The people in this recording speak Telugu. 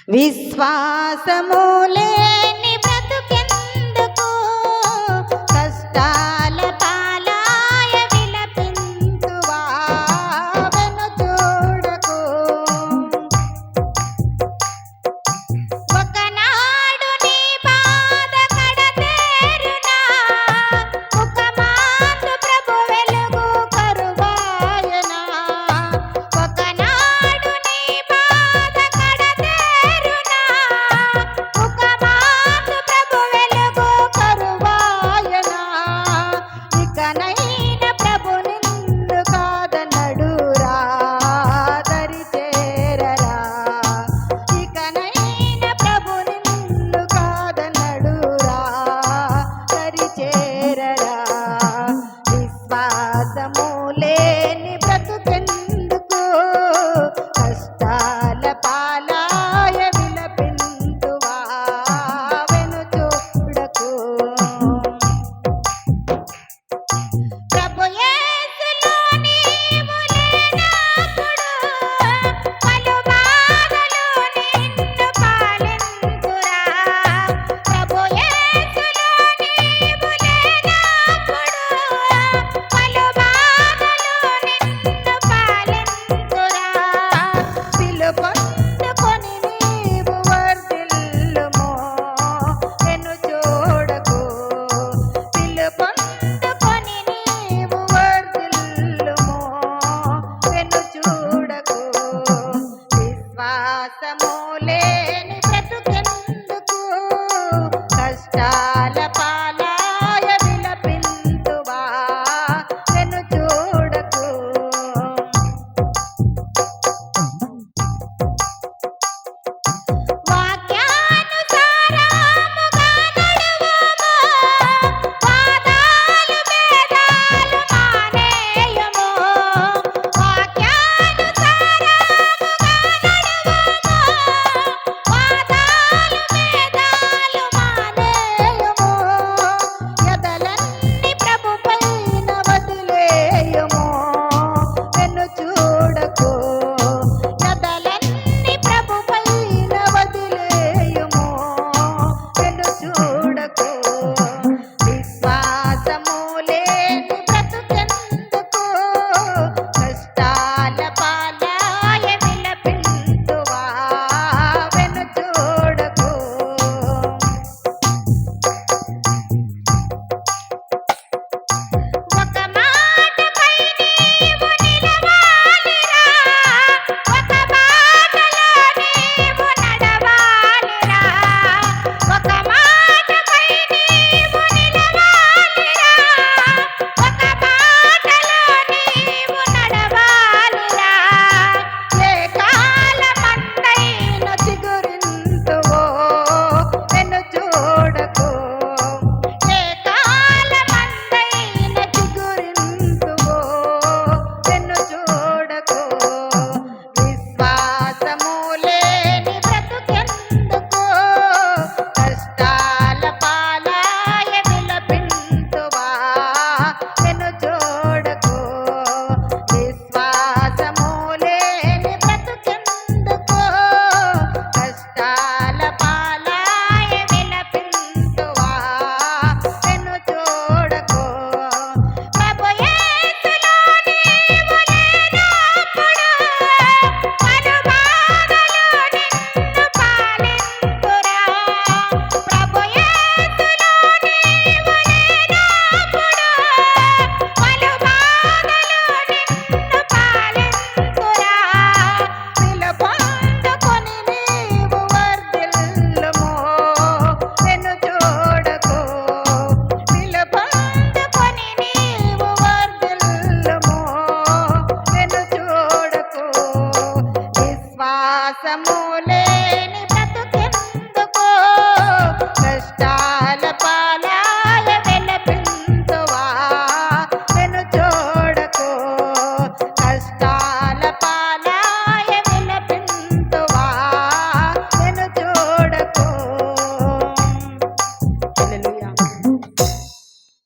విశ్వాసము లేని బ్రతుకెందుకు, కష్టాల పాలాయ విలపింతువా వెనుచూడకు. ఒకనాడు నీ బాధ కడతేరునా, ముఖమాందు ప్రభు వెలుగు కరువాయనా. ఒకనాడు నీ బాధ కడతేరునా, ముఖమాందు ప్రభు వెలుగు కరువాయనా. ఇకనైన ప్రభు నిన్ను కాదనడురా, దరి చేరరా. ఇకనైన ప్రభు నిన్ను కాదనడురా, దరి చేరరా. విశ్వాసము లేని బ్రతుకెందుకు, కష్టాల పాలాయ విలపింతువా వెనుచూడకు. ప్రభు యేసులో నీవు లేనప్పుడు, పలు బాధలు నిన్ను పాలింతురా. ప్రభు యేసులో నీవు లేనప్పుడు, పలు బాధలు నిన్ను పాలింతురా. పిలుపొందుకొని నీవు వర్ధిల్లుము వెనుచూడకు. పిలుపొందుకొని నీవు వర్ధిల్లుము వెనుచూడకు. విశ్వాసము